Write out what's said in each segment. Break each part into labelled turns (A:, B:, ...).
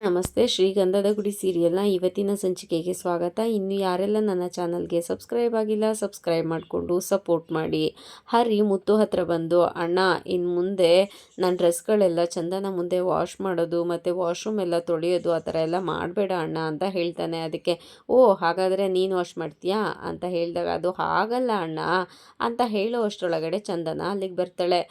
A: ನಮಸ್ತೆ. ಶ್ರೀಗಂಧದ ಗುಡಿ ಸೀರಿಯಲ್ನ ಇವತ್ತಿನ ಸಂಚಿಕೆಗೆ ಸ್ವಾಗತ. ಇನ್ನು ಯಾರೆಲ್ಲ ನನ್ನ ಚಾನಲ್ಗೆ ಸಬ್ಸ್ಕ್ರೈಬ್ ಆಗಿಲ್ಲ, ಸಬ್ಸ್ಕ್ರೈಬ್ ಮಾಡಿಕೊಂಡು ಸಪೋರ್ಟ್ ಮಾಡಿ. ಹರಿ ಮುತ್ತು ಹತ್ರ ಬಂದು, ಅಣ್ಣ ಇನ್ನು ಮುಂದೆ ನನ್ನ ಡ್ರೆಸ್ಗಳೆಲ್ಲ ಚಂದನ ಮುಂದೆ ವಾಶ್ ಮಾಡೋದು ಮತ್ತು ವಾಶ್ರೂಮ್ ಎಲ್ಲ ತೊಳೆಯೋದು ಆ ಥರ ಎಲ್ಲ ಮಾಡಬೇಡ ಅಣ್ಣ ಅಂತ ಹೇಳ್ತಾನೆ. ಅದಕ್ಕೆ ಓ ಹಾಗಾದರೆ ನೀನು ವಾಶ್ ಮಾಡ್ತೀಯಾ ಅಂತ ಹೇಳಿದಾಗ, ಅದು ಹಾಗಲ್ಲ ಅಣ್ಣ ಅಂತ ಹೇಳೋ ಅಷ್ಟರೊಳಗಡೆ ಚಂದನ ಅಲ್ಲಿಗೆ ಬರ್ತಾಳೆ.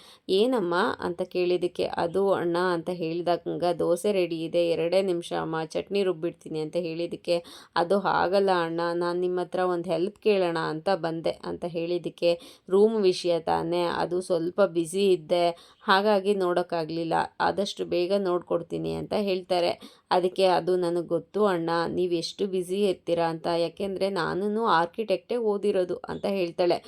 A: ಏನಮ್ಮ ಅಂತ ಕೇಳಿದ್ದಕ್ಕೆ, ಅದು ಅಣ್ಣ ಅಂತ ಹೇಳಿದಾಗ ದೋಸೆ ರೆಡಿ ಇದೆ, 2 ನಿಮಿಷ ಅಮ್ಮ, ಚಟ್ನಿ ರುಬ್ಬಿಡ್ತೀನಿ ಅಂತ ಹೇಳಿದ್ದಕ್ಕೆ, ಅದು ಹಾಗಲ್ಲ ಅಣ್ಣ, ನಾನು ನಿಮ್ಮ ಹತ್ರ ಒಂದು ಹೆಲ್ಪ್ ಕೇಳೋಣ ಅಂತ ಬಂದೆ ಅಂತ ಹೇಳಿದ್ದಕ್ಕೆ, ರೂಮ್ ವಿಷಯ ತಾನೇ, ಅದು ಸ್ವಲ್ಪ ಬ್ಯುಸಿ ಇದ್ದೆ ಹಾಗಾಗಿ ನೋಡೋಕ್ಕಾಗಲಿಲ್ಲ, ಆದಷ್ಟು ಬೇಗ ನೋಡ್ಕೊಡ್ತೀನಿ ಅಂತ ಹೇಳ್ತಾರೆ. ಅದಕ್ಕೆ ಅದು ನನಗೆ ಗೊತ್ತು ಅಣ್ಣ, ನೀವು ಎಷ್ಟು ಬ್ಯುಸಿ ಇರ್ತೀರಾ ಅಂತ, ಯಾಕೆಂದರೆ ನಾನು ಆರ್ಕಿಟೆಕ್ಟೇ ಓದಿರೋದು ಅಂತ ಹೇಳ್ತಾಳೆ.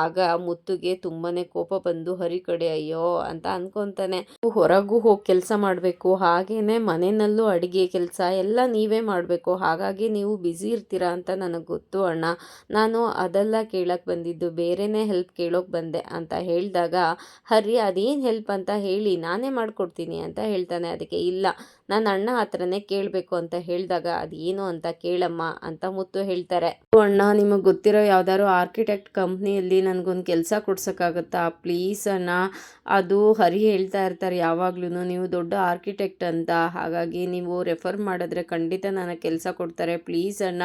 A: ಆಗ ಮುತ್ತುಗೆ ತುಂಬಾ ಕೋಪ ಬಂದು ಹರಿ ಕಡೆ ಅಯ್ಯೋ ಅಂತ ಅನ್ಕೊತಾನೆ. ಹೊರಗೂ ಹೋಗಿ ಕೆಲಸ ಮಾಡಬೇಕು, ಹಾಗೇನೆ ಮನೆಯಲ್ಲೂ ಅಡುಗೆ ಕೆಲಸ ಎಲ್ಲ ನೀವೇ ಮಾಡಬೇಕು, ಹಾಗಾಗಿ ನೀವು ಬ್ಯುಸಿ ಇರ್ತೀರಾ ಅಂತ ನನಗೆ ಗೊತ್ತು ಅಣ್ಣ, ನಾನು ಅದೆಲ್ಲ ಕೇಳಕ್ಕೆ ಬಂದಿದ್ದು, ಬೇರೆನೇ ಹೆಲ್ಪ್ ಕೇಳೋಕೆ ಬಂದೆ ಅಂತ ಹೇಳಿದಾಗ, ಹರಿ ಅದೇನು ಹೆಲ್ಪ್ ಅಂತ ಹೇಳಿ ನಾನೇ ಮಾಡಿಕೊಡ್ತೀನಿ ಅಂತ ಹೇಳ್ತಾನೆ. ಅದಕ್ಕೆ ಇಲ್ಲ, ನನ್ನ ಅಣ್ಣ ಹತ್ರನೇ ಕೇಳಬೇಕು ಅಂತ ಹೇಳಿದಾಗ, ಅದೇನು ಅಂತ ಕೇಳಮ್ಮ ಅಂತ ಮುತ್ತು ಹೇಳ್ತಾರೆ. ಅಣ್ಣ ನಿಮಗೆ ಗೊತ್ತಿರೋ ಯಾವ್ದಾದ್ರು ಆರ್ಕಿಟೆಕ್ಟ್ ಕಂಪ್ನಿಯಲ್ಲಿ ನನಗೊಂದು ಕೆಲಸ ಕೊಡ್ಸೋಕ್ಕಾಗುತ್ತಾ ಪ್ಲೀಸ್ ಅಣ್ಣ, ಅದು ಹರಿ ಹೇಳ್ತಾ ಇರ್ತಾರೆ ಯಾವಾಗ್ಲೂ ನೀವು ದೊಡ್ಡ ಆರ್ಕಿಟೆಕ್ಟ್ ಅಂತ, ಹಾಗಾಗಿ ನೀವು ರೆಫರ್ ಮಾಡಿದ್ರೆ ಖಂಡಿತ ನನಗೆ ಕೆಲಸ ಕೊಡ್ತಾರೆ ಪ್ಲೀಸ್ ಅಣ್ಣ,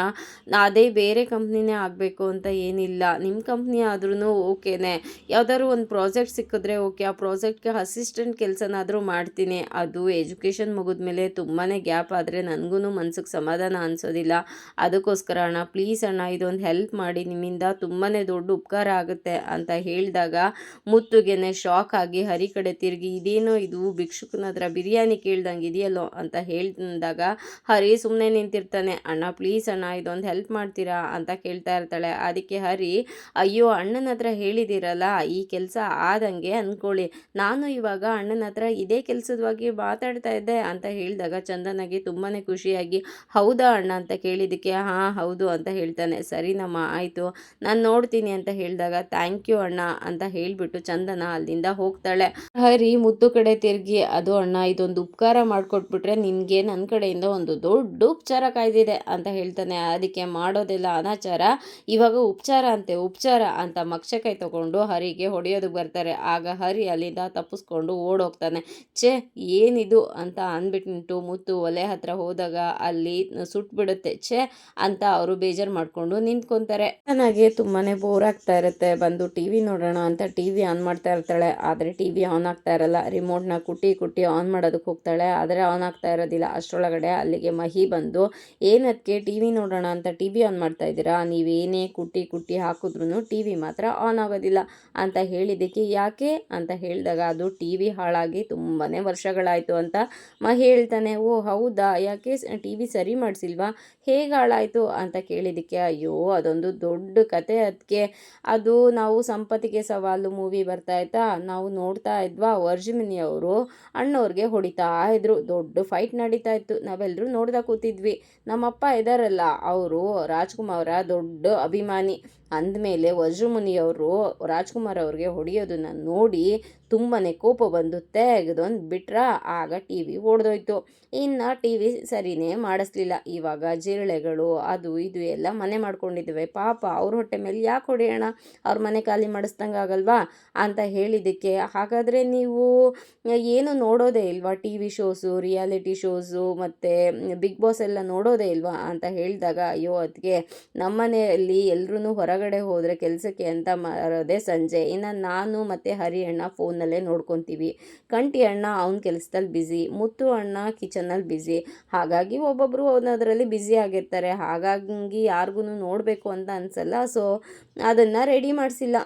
A: ಅದೇ ಬೇರೆ ಕಂಪ್ನಿನೇ ಆಗಬೇಕು ಅಂತ ಏನಿಲ್ಲ, ನಿಮ್ಮ ಕಂಪ್ನಿ ಆದ್ರೂ ಓಕೆನೆ, ಯಾವ್ದಾದ್ರು ಒಂದು ಪ್ರಾಜೆಕ್ಟ್ ಸಿಕ್ಕಿದ್ರೆ ಓಕೆ, ಆ ಪ್ರಾಜೆಕ್ಟ್ಗೆ ಅಸಿಸ್ಟೆಂಟ್ ಕೆಲಸನಾದರೂ ಮಾಡ್ತೀನಿ, ಅದು ಎಜುಕೇಷನ್ ಮುಗಿದ್ಮೇಲೆ ತುಂಬಾ ಗ್ಯಾಪ್ ಆದರೆ ನನಗೂ ಮನ್ಸಿಗೆ ಸಮಾಧಾನ ಅನಿಸೋದಿಲ್ಲ, ಅದಕ್ಕೋಸ್ಕರ ಅಣ್ಣ ಪ್ಲೀಸ್ ಅಣ್ಣ ಇದೊಂದು ಹೆಲ್ಪ್ ಮಾಡಿ, ನಿಮ್ಮಿಂದ ತುಂಬಾ ದೊಡ್ಡ ಉಪಕಾರ ಆಗುತ್ತೆ ಅಂತ ಹೇಳಿದಾಗ ಮುತ್ತುಗೆನೆ ಶಾಕ್ ಆಗಿ ಹರಿ ಕಡೆ ತಿರುಗಿ, ಇದೇನೋ ಇದು ಭಿಕ್ಷುಕನ ಹತ್ರ ಬಿರಿಯಾನಿ ಕೇಳ್ದಂಗೆ ಇದೆಯಲ್ಲೋ ಅಂತ ಹೇಳಿದಾಗ ಹರಿ ಸುಮ್ಮನೆ ನಿಂತಿರ್ತಾನೆ. ಅಣ್ಣ ಪ್ಲೀಸ್ ಅಣ್ಣ ಇದೊಂದು ಹೆಲ್ಪ್ ಮಾಡ್ತೀರಾ ಅಂತ ಕೇಳ್ತಾ ಇರ್ತಾಳೆ. ಅದಕ್ಕೆ ಹರಿ, ಅಯ್ಯೋ ಅಣ್ಣನ ಹತ್ರ ಹೇಳಿದಿರಲ್ಲ, ಈ ಕೆಲಸ ಆದಂಗೆ ಅಂದ್ಕೊಳ್ಳಿ, ನಾನು ಇವಾಗ ಅಣ್ಣನ ಹತ್ರ ಇದೇ ಕೆಲಸದ ಬಗ್ಗೆ ಮಾತಾಡ್ತಾ ಇದ್ದೆ ಅಂತ ಹೇಳಿದಾಗ ಚಂದನಗೆ ತುಂಬಾ ಖುಷಿಯಾಗಿ, ಹೌದಾ ಅಣ್ಣ ಅಂತ ಕೇಳಿದ್ದಕ್ಕೆ, ಹಾಂ ಹೌದು ಅಂತ ಹೇಳ್ತಾನೆ. ಸರಿನಮ್ಮ ಆಯಿತು ನಾನು ನೋಡ್ತೀನಿ ಅಂತ ಹೇಳಿದಾಗ, ಥ್ಯಾಂಕ್ ಯು ಅಣ್ಣ ಅಂತ ಹೇಳಿಬಿಟ್ಟು ಚಂದನ ಅಲ್ಲಿಂದ ಹೋಗ್ತಾಳೆ. ಹರಿ ಮುತ್ತು ಕಡೆ ತಿರುಗಿ, ಅದು ಅಣ್ಣ ಇದೊಂದು ಉಪಕಾರ ಮಾಡಿಕೊಟ್ಬಿಟ್ರೆ ನಿನಗೆ ನನ್ನ ಕಡೆಯಿಂದ ಒಂದು ದೊಡ್ಡ ಉಪಚಾರ ಕಾಯ್ದಿದೆ ಅಂತ ಹೇಳ್ತಾನೆ. ಅದಕ್ಕೆ ಮಾಡೋದೆಲ್ಲ ಅನಾಚಾರ, ಇವಾಗ ಉಪಚಾರ ಉಪಚಾರ ಅಂತ ಮಕ್ಷಕಾಯಿ ತಗೊಂಡು ಹರಿಗೆ ಹೊಡೆಯೋದಕ್ಕೆ ಬರ್ತಾರೆ. ಆಗ ಹರಿ ಅಲ್ಲಿಂದ ತಪ್ಪಿಸ್ಕೊಂಡು ಓಡೋಗ್ತಾನೆ. ಛೇ ಏನಿದು ಅಂತ ಅಂದ್ಬಿಟ್ಟು ಮುತ್ತು ಒಲೆ ಹತ್ರ ಹೋದಾಗ ಅಲ್ಲಿ ಸುಟ್ಬಿಡುತ್ತೆ. ಛೇ ಅಂತ ಅವರು ಬೇಜಾರು ಮಾಡಿಕೊಂಡು ನಿಂತ್ಕೊತಾರೆ. ನನಗೆ ತುಂಬಾ ಬೋರ್ ಆಗ್ತಾ ಇರುತ್ತೆ, ಬಂದು ಟಿ ವಿ ನೋಡೋಣ ಅಂತ ಟಿ ವಿ ಆನ್ ಮಾಡ್ತಾ ಇರ್ತಾಳೆ, ಆದರೆ ಟಿ ವಿ ಆನ್ ಆಗ್ತಾ ಇರಲ್ಲ. ರಿಮೋಟ್ನ ಕುಟ್ಟಿ ಆನ್ ಮಾಡೋದಕ್ಕೆ ಹೋಗ್ತಾಳೆ, ಆದರೆ ಆನ್ ಆಗ್ತಾ ಇರೋದಿಲ್ಲ. ಅಷ್ಟರೊಳಗಡೆ ಅಲ್ಲಿಗೆ ಮಹಿ ಬಂದು, ಏನದಕ್ಕೆ ಟಿ ವಿ ನೋಡೋಣ ಅಂತ ಟಿ ವಿ ಆನ್ ಮಾಡ್ತಾ ಇದ್ದೀರಾ, ನೀವೇನೇ ಕುಟ್ಟಿ ಹಾಕಿದ್ರೂ ಟಿ ವಿ ಮಾತ್ರ ಆನ್ ಆಗೋದಿಲ್ಲ ಅಂತ ಹೇಳಿದ್ದಕ್ಕೆ, ಯಾಕೆ ಅಂತ ಹೇಳಿದಾಗ, ಅದು ಟಿ ವಿ ಹಾಳಾಗಿ ತುಂಬಾ ವರ್ಷಗಳಾಯಿತು ಅಂತ ಮಹಿ ಹೇಳ್ತಾನೆ. ಓ ಹೌದಾ, ಯಾಕೆ ಟಿ ವಿ ಸರಿ ಮಾಡಿಸಿಲ್ವಾ, ಹೇಗೆ ಹಾಳಾಯಿತು ಅಂತ ಕೇಳಿದ್ದಕ್ಕೆ, ಅಯ್ಯೋ ಅದೊಂದು ದೊಡ್ಡ ಕತೆ, ಅದಕ್ಕೆ ಅದು ನಾವು ಸಂಪತ್ತಿಗೆ ಸವಾಲು ಮೂವಿ ಬರ್ತಾ ಇತ್ತಾ, ನಾವು ನೋಡ್ತಾ ಇದ್ವಾ, ವರ್ಜಿಮಿನಿ ಅವರು ಅಣ್ಣವ್ರಿಗೆ ಹೊಡಿತಾ ಇದ್ರು, ದೊಡ್ಡ ಫೈಟ್ ನಡೀತಾ ಇತ್ತು, ನಾವೆಲ್ಲರೂ ನೋಡ್ದಾ ಕೂತಿದ್ವಿ, ನಮ್ಮಪ್ಪ ಇದ್ದಾರಲ್ಲ ಅವರು ರಾಜ್ಕುಮಾರ ದೊಡ್ಡ ಅಭಿಮಾನಿ, ಅಂದಮೇಲೆ ವಜ್ರಮುನಿಯವರು ರಾಜ್ಕುಮಾರ್ ಅವ್ರಿಗೆ ಹೊಡೆಯೋದನ್ನು ನೋಡಿ ತುಂಬಾ ಕೋಪ ಬಂದು ತೆಗೆದೊಂದು ಬಿಟ್ರ, ಆಗ ಟಿ ವಿ ಹೊಡೆದೋಯ್ತು. ಇನ್ನು ಟಿ ವಿ ಸರಿನೇ ಮಾಡಿಸ್ಲಿಲ್ಲ, ಇವಾಗ ಜಿರಳೆಗಳು ಅದು ಇದು ಎಲ್ಲ ಮನೆ ಮಾಡ್ಕೊಂಡಿದ್ದೇವೆ, ಪಾಪ ಅವ್ರ ಹೊಟ್ಟೆ ಮೇಲೆ ಯಾಕೆ ಹೊಡೆಯೋಣ, ಅವ್ರ ಮನೆ ಖಾಲಿ ಮಾಡಿಸ್ದಂಗೆ ಆಗಲ್ವಾ ಅಂತ ಹೇಳಿದ್ದಕ್ಕೆ, ಹಾಗಾದರೆ ನೀವು ಏನು ನೋಡೋದೇ ಇಲ್ವಾ, T V shows, reality shows ಮತ್ತು ಬಿಗ್ ಬಾಸ್ ಎಲ್ಲ ನೋಡೋದೇ ಇಲ್ವಾ ಅಂತ ಹೇಳಿದಾಗ, ಅಯ್ಯೋ ಅದಕ್ಕೆ ನಮ್ಮನೆಯಲ್ಲಿ ಎಲ್ಲರೂ ಹೊರಗಡೆ ಹೋದರೆ ಕೆಲಸಕ್ಕೆ ಅಂತ ಮಾಡೋದೇ ಸಂಜೆ, ಇನ್ನು ನಾನು ಮತ್ತು ಹರಿ ಅಣ್ಣ ಫೋನಲ್ಲೇ ನೋಡ್ಕೊತೀವಿ, ಕಂಟಿ ಅಣ್ಣ ಅವ್ನ ಕೆಲಸದಲ್ಲಿ ಬ್ಯುಸಿ, ಮುತ್ತು ಅಣ್ಣ ಕಿಚನಲ್ಲಿ ಬ್ಯುಸಿ, ಹಾಗಾಗಿ ಒಬ್ಬೊಬ್ಬರು ಅನ್ನೋದರಲ್ಲಿ ಬ್ಯುಸಿ ಆಗಿರ್ತಾರೆ, ಹಾಗಾಗಿ ಯಾರಿಗೂ ನೋಡಬೇಕು ಅಂತ ಅನಿಸಲ್ಲ, ಸೊ ಅದನ್ನು ರೆಡಿ ಮಾಡಿಸಿಲ್ಲ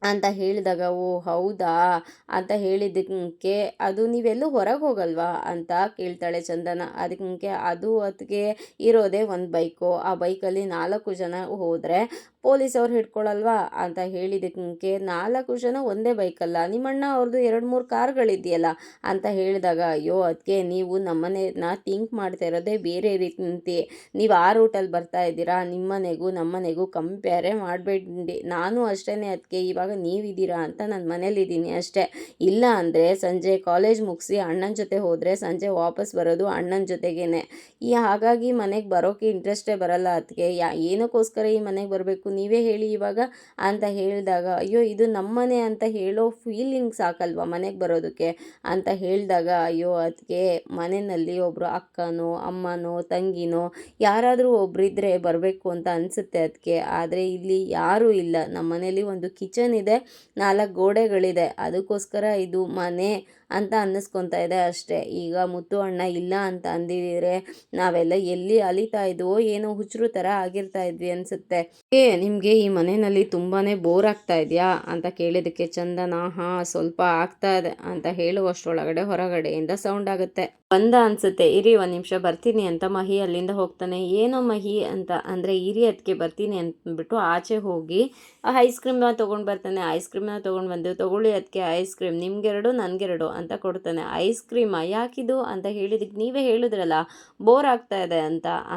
A: ಅಂತ ಹೇಳಿದಾಗ, ಓ ಹೌದಾ ಅಂತ ಹೇಳಿದ್ದಕ್ಕೆ, ಅದು ನೀವೆಲ್ಲೂ ಹೊರಗೆ ಹೋಗಲ್ವಾ ಅಂತ ಕೇಳ್ತಾಳೆ ಚಂದನ. ಅದಕ್ಕೆ ಅದು ಅದಕ್ಕೆ ಇರೋದೇ ಒಂದು ಬೈಕು, ಆ ಬೈಕಲ್ಲಿ 4 ಜನ ಹೋದರೆ ಪೊಲೀಸ್ ಅವ್ರು ಹಿಡ್ಕೊಳಲ್ವಾ ಅಂತ ಹೇಳಿದಕ್ಕೆ 4 ಜನ ಒಂದೇ ಬೈಕಲ್ಲ, ನಿಮ್ಮಣ್ಣ ಅವ್ರದ್ದು 2-3 ಕಾರ್ಗಳಿದೆಯಲ್ಲ ಅಂತ ಹೇಳಿದಾಗ, ಅಯ್ಯೋ ಅದಕ್ಕೆ ನೀವು ನಮ್ಮನೆಯನ್ನ ಥಿಂಕ್ ಮಾಡ್ತಾ ಇರೋದೇ ಬೇರೆ ರೀತಿ. ನೀವು ಆ ರೂಟಲ್ಲಿ ಬರ್ತಾ ಇದ್ದೀರಾ, ನಿಮ್ಮನೆಗೂ ನಮ್ಮನೆಗೂ ಕಂಪೇರೇ ಮಾಡಬೇಡಿ. ನಾನು ಅಷ್ಟೇ ಅದಕ್ಕೆ ಇವಾಗ ನೀವಿದ್ದೀರಾ ಅಂತ ನಾನು ಮನೇಲಿದ್ದೀನಿ ಅಷ್ಟೇ. ಇಲ್ಲ ಅಂದರೆ ಸಂಜೆ ಕಾಲೇಜ್ ಮುಗಿಸಿ ಅಣ್ಣನ ಜೊತೆ ಹೋದರೆ ಸಂಜೆ ವಾಪಸ್ ಬರೋದು ಅಣ್ಣನ ಜೊತೆಗೇನೆ. ಹಾಗಾಗಿ ಮನೆಗೆ ಬರೋಕ್ಕೆ ಇಂಟ್ರೆಸ್ಟೇ ಬರಲ್ಲ ಅದಕ್ಕೆ. ಏನಕ್ಕೋಸ್ಕರ ಈ ಮನೆಗೆ ಬರಬೇಕು ನೀವೇ ಹೇಳಿ ಇವಾಗ ಅಂತ ಹೇಳಿದಾಗ, ಅಯ್ಯೋ ಇದು ನಮ್ಮನೆ ಅಂತ ಹೇಳೋ ಫೀಲಿಂಗ್ ಸಾಕಲ್ವ ಮನೆಗೆ ಬರೋದಕ್ಕೆ ಅಂತ ಹೇಳಿದಾಗ, ಅಯ್ಯೋ ಅದಕ್ಕೆ ಮನೆಯಲ್ಲಿ ಒಬ್ಬರು ಅಕ್ಕನೋ ಅಮ್ಮನೋ ತಂಗಿನೋ ಯಾರಾದರೂ ಒಬ್ಬರಿದ್ದರೆ ಬರಬೇಕು ಅಂತ ಅನಿಸುತ್ತೆ ಅದಕ್ಕೆ. ಆದರೆ ಇಲ್ಲಿ ಯಾರೂ ಇಲ್ಲ. ನಮ್ಮ ಮನೇಲಿ ಒಂದು ಕಿಚನ್ ಇದೆ, 4 ಗೋಡೆಗಳಿದೆ, ಅದಕ್ಕೋಸ್ಕರ ಇದು ಮನೆ ಅಂತ ಅನ್ನಿಸ್ಕೊತಾ ಇದೆ ಅಷ್ಟೇ. ಈಗ ಮುತ್ತು ಅಣ್ಣ ಇಲ್ಲ ಅಂತ ಅಂದಿದ್ರೆ ನಾವೆಲ್ಲ ಎಲ್ಲಿ ಅಲಿತಾ ಇದ್ವೋ ಏನೋ ಹುಚ್ಚರು ಥರ ಆಗಿರ್ತಾ ಇದ್ವಿ ಅನಿಸುತ್ತೆ. ನಿಮಗೆ ಈ ಮನೆಯಲ್ಲಿ ತುಂಬಾ ಬೋರ್ ಆಗ್ತಾ ಇದೆಯಾ ಅಂತ ಕೇಳಿದಕ್ಕೆ ಚಂದನ ಸ್ವಲ್ಪ ಆಗ್ತಾ ಇದೆ ಅಂತ ಹೇಳುವಷ್ಟರೊಳಗಡೆ ಹೊರಗಡೆಯಿಂದ ಸೌಂಡ್ ಆಗುತ್ತೆ. ಬಂದ ಅನ್ಸುತ್ತೆ, ಇರಿ 1 ನಿಮಿಷ ಬರ್ತೀನಿ ಅಂತ ಮಹಿ ಅಲ್ಲಿಂದ ಹೋಗ್ತಾನೆ. ಏನೋ ಮಹಿ ಅಂತ ಅಂದರೆ ಇರಿ ಅದಕ್ಕೆ ಬರ್ತೀನಿ ಅಂದ್ಬಿಟ್ಟು ಆಚೆ ಹೋಗಿ ಐಸ್ ಕ್ರೀಮ್ನ ತೊಗೊಂಡು ಬರ್ತಾನೆ. ಐಸ್ ಕ್ರೀಮ್ನ ತೊಗೊಂಡು ಬಂದು, ತೊಗೊಳ್ಳಿ ಅದಕ್ಕೆ ಐಸ್ ಕ್ರೀಮ್, ನಿಮ್ಗೆರಡು ನನಗೆರಡು ಅಂತ ಕೊಡ್ತಾನೆ. ಐಸ್ ಕ್ರೀಮಾ ಯಾಕಿದು ಅಂತ ಹೇಳಿದಕ್ಕೆ ನೀವೇ ಹೇಳಿದ್ರಲ್ಲ ಬೋರ್ ಆಗ್ತಾ ಇದೆ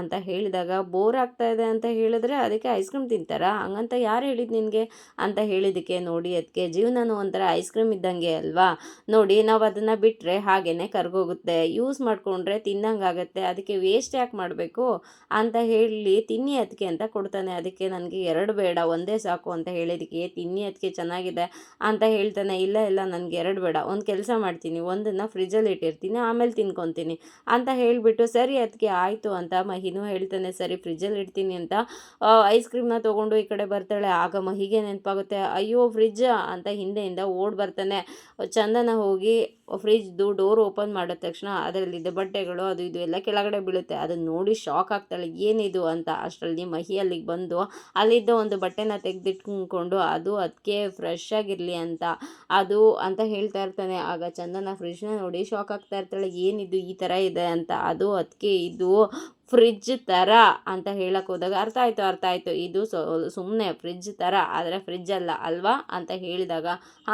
A: ಅಂತ ಹೇಳಿದಾಗ, ಬೋರ್ ಆಗ್ತಾ ಇದೆ ಅಂತ ಹೇಳಿದ್ರೆ ಅದಕ್ಕೆ ಐಸ್ ಕ್ರೀಮ್ ತಿಂತಾರಾ ಹಂಗಂತ ಯಾರು ಹೇಳಿದ್ದು ನಿನಗೆ ಅಂತ ಹೇಳಿದಕ್ಕೆ, ನೋಡಿ ಅದಕ್ಕೆ ಜೀವನನೂ ಒಂಥರ ಐಸ್ ಕ್ರೀಮ್ ಇದ್ದಂಗೆ ಅಲ್ವಾ, ನೋಡಿ ನಾವು ಅದನ್ನು ಬಿಟ್ಟರೆ ಹಾಗೇ ಕರ್ಗೋಗುತ್ತೆ, ಯೂಸ್ ಮಾಡಿಕೊಂಡ್ರೆ ತಿನ್ನಂಗಾಗತ್ತೆ, ಅದಕ್ಕೆ ವೇಸ್ಟ್ ಯಾಕೆ ಮಾಡಬೇಕು ಅಂತ ಹೇಳಿ ತಿನ್ನಿ ಅದಕ್ಕೆ ಅಂತ ಕೊಡ್ತಾನೆ. ಅದಕ್ಕೆ ನನಗೆ 2 ಬೇಡ ಒಂದೇ ಸಾಕು ಅಂತ ಹೇಳಿದಕ್ಕೆ, ತಿನ್ನಿ ಅದಕ್ಕೆ ಚೆನ್ನಾಗಿದೆ ಅಂತ ಹೇಳ್ತಾನೆ. ಇಲ್ಲ ಇಲ್ಲ ನನಗೆ 2 ಬೇಡ, ಒಂದು ಕೆಲಸ ಮಾಡ್ತೀನಿ, ಒಂದನ್ನು ಫ್ರಿಜ್ಜಲ್ಲಿ ಇಟ್ಟಿರ್ತೀನಿ ಆಮೇಲೆ ತಿನ್ಕೊತೀನಿ ಅಂತ ಹೇಳಿಬಿಟ್ಟು, ಸರಿ ಅದಕ್ಕೆ ಆಯಿತು ಅಂತ ಮಹಿನೂ ಹೇಳ್ತಾನೆ. ಸರಿ ಫ್ರಿಜ್ಜಲ್ಲಿ ಇಡ್ತೀನಿ ಅಂತ ಐಸ್ ಕ್ರೀಮ್ನ ತೊಗೊಂಡು ಈ ಕಡೆ ಬರ್ತಾಳೆ. ಆಗ ಮಹಿಗೆ ನೆನಪಾಗುತ್ತೆ, ಅಯ್ಯೋ ಫ್ರಿಜ್ಜ ಅಂತ ಹಿಂದೆಯಿಂದ ಓಡ್ ಬರ್ತಾನೆ. ಚಂದನ ಹೋಗಿ ಫ್ರಿಜ್ದು ಡೋರ್ ಓಪನ್ ಮಾಡಿದ ತಕ್ಷಣ ಅದರಲ್ಲಿದ್ದ ಬಟ್ಟೆಗಳು ಅದು ಇದು ಎಲ್ಲ ಕೆಳಗಡೆ ಬೀಳುತ್ತೆ. ಅದನ್ನು ನೋಡಿ ಶಾಕ್ ಆಗ್ತಾಳೆ, ಏನಿದು ಅಂತ. ಅಷ್ಟರಲ್ಲಿ ಮಹಿ ಅಲ್ಲಿಗೆ ಬಂದು ಅಲ್ಲಿದ್ದ ಒಂದು ಬಟ್ಟೆನ ತೆಗೆದಿಟ್ಕೊಂಡು ಅದು ಅದಕ್ಕೆ ಫ್ರೆಶ್ ಆಗಿರಲಿ ಅದು ಅಂತ ಹೇಳ್ತಾ ಇರ್ತಾನೆ. ಆಗ ಚಂದನ ಫ್ರಿಜ್ನ ನೋಡಿ ಶಾಕ್ ಆಗ್ತಾ ಇರ್ತಾಳೆ, ಏನಿದು ಈ ಥರ ಇದೆ ಅಂತ. ಅದು ಅದಕ್ಕೆ ಇದು ಫ್ರಿಜ್ ಥರ ಅಂತ ಹೇಳಕ್ಕೆ ಹೋದಾಗ, ಅರ್ಥ ಆಯಿತು ಇದು ಸುಮ್ಮನೆ ಫ್ರಿಜ್ ಥರ ಆದರೆ ಫ್ರಿಜ್ ಅಲ್ಲ ಅಲ್ವಾ ಅಂತ ಹೇಳಿದಾಗ,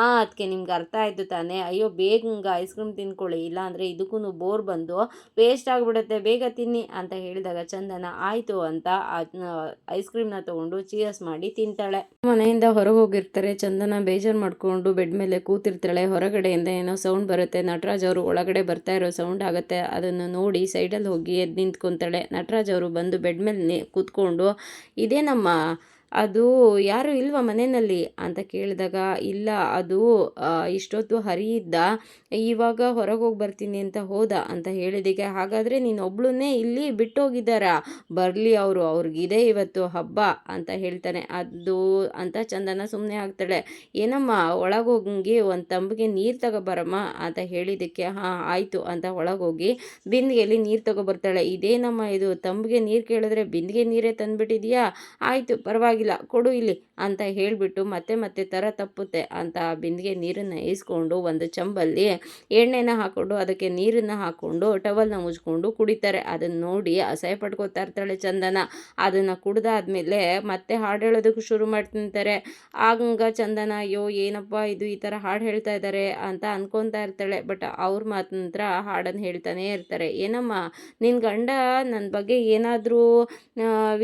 A: ಅದಕ್ಕೆ ನಿಮ್ಗೆ ಅರ್ಥ ಆಯಿತು ತಾನೇ, ಅಯ್ಯೋ ಬೇಗ ಐಸ್ ಕ್ರೀಮ್ ತಿನ್ಕೊಳ್ಳಿ, ಇಲ್ಲಾಂದರೆ ಇದಕ್ಕೂ ಬೋರ್ ಬಂದು ವೇಸ್ಟ್ ಆಗಿಬಿಡುತ್ತೆ, ಬೇಗ ತಿನ್ನಿ ಅಂತ ಹೇಳಿದಾಗ ಚಂದನ ಆಯಿತು ಅಂತ ಐಸ್ ಕ್ರೀಮ್ನ ತೊಗೊಂಡು ಚೀಯರ್ಸ್ ಮಾಡಿ ತಿಂತಾಳೆ. ಮನೆಯಿಂದ ಹೊರಗೆ ಹೋಗಿರ್ತಾರೆ. ಚಂದನ ಬೇಜಾರು ಮಾಡಿಕೊಂಡು ಬೆಡ್ ಮೇಲೆ ಕೂತಿರ್ತಾಳೆ. ಹೊರಗಡೆಯಿಂದ ಏನೋ ಸೌಂಡ್ ಬರುತ್ತೆ. ನಟರಾಜ್ ಅವರು ಒಳಗಡೆ ಬರ್ತಾ ಇರೋ ಸೌಂಡ್ ಆಗುತ್ತೆ. ಅದನ್ನು ನೋಡಿ ಸೈಡಲ್ಲಿ ಹೋಗಿ ಎದ್ದು ನಿಂತ್ಕೊತಾಳೆ. ನಟರಾಜ್ ಅವರು ಬಂದು ಬೆಡ್ ಮೇಲೆ ಕೂತ್ಕೊಂಡು, ಇದೇನಮ್ಮ ಅದು ಯಾರು ಇಲ್ವಾ ಮನೆಯಲ್ಲಿ ಅಂತ ಕೇಳಿದಾಗ, ಇಲ್ಲ ಅದು ಇಷ್ಟೊತ್ತು ಹರಿ ಇದ್ದ, ಇವಾಗ ಹೊರಗೆ ಹೋಗಿ ಬರ್ತೀನಿ ಅಂತ ಹೋದ ಅಂತ ಹೇಳಿದಕ್ಕೆ, ಹಾಗಾದರೆ ನೀನು ಒಬ್ಳನ್ನೇ ಇಲ್ಲಿ ಬಿಟ್ಟೋಗಿದ್ದಾರಾ, ಬರಲಿ ಅವ್ರಿಗಿದೆ ಇವತ್ತು ಹಬ್ಬ ಅಂತ ಹೇಳ್ತಾನೆ. ಅದು ಅಂತ ಚಂದನ ಸುಮ್ಮನೆ ಆಗ್ತಾಳೆ. ಏನಮ್ಮ ಒಳಗೋಗಿ ಒಂದು ತಂಬಿಗೆ ನೀರು ತಗೊಬರಮ್ಮ ಅಂತ ಹೇಳಿದ್ದಕ್ಕೆ, ಆಯಿತು ಅಂತ ಒಳಗೋಗಿ ಬಿಂದಿಗೆಯಲ್ಲಿ ನೀರು ತಗೊಬರ್ತಾಳೆ. ಇದೇನಮ್ಮ ಇದು ತಂಬಿಗೆ ನೀರು ಕೇಳಿದ್ರೆ ಬಿಂದಿಗೆ ನೀರೇ ತಂದುಬಿಟ್ಟಿದೆಯಾ, ಆಯಿತು ಪರವಾಗಿಲ್ಲ ಕೊಡು ಇಲ್ಲಿ ಅಂತ ಹೇಳಿಬಿಟ್ಟು ಮತ್ತೆ ಥರ ತಪ್ಪುತ್ತೆ ಅಂತ ಬಿಂದಿಗೆ ನೀರನ್ನು ಇಸ್ಕೊಂಡು ಒಂದು ಚಂಬಲ್ಲಿ ಎಣ್ಣೆನ ಹಾಕ್ಕೊಂಡು ಅದಕ್ಕೆ ನೀರನ್ನು ಹಾಕ್ಕೊಂಡು ಟವಲ್ನ ಮುಚ್ಕೊಂಡು ಕುಡಿತಾರೆ. ಅದನ್ನು ನೋಡಿ ಅಸಹ್ಯ ಪಡ್ಕೋತಾ ಇರ್ತಾಳೆ ಚಂದನ. ಅದನ್ನು ಕುಡ್ದಾದ್ಮೇಲೆ ಮತ್ತೆ ಹಾಡು ಹೇಳೋದಕ್ಕೆ ಶುರು ಮಾಡ್ತಿರ್ತಾರೆ. ಆಗ ಚಂದನ, ಅಯ್ಯೋ ಏನಪ್ಪ ಇದು ಈ ಥರ ಹಾಡು ಹೇಳ್ತಾ ಇದ್ದಾರೆ ಅಂತ ಅನ್ಕೊತಾ ಇರ್ತಾಳೆ. ಬಟ್ ಅವ್ರ ಮಾತ್ರ ಹಾಡನ್ನು ಹೇಳ್ತಾನೆ ಇರ್ತಾರೆ. ಏನಮ್ಮ ನಿನ್ನ ಗಂಡ ನನ್ನ ಬಗ್ಗೆ ಏನಾದರೂ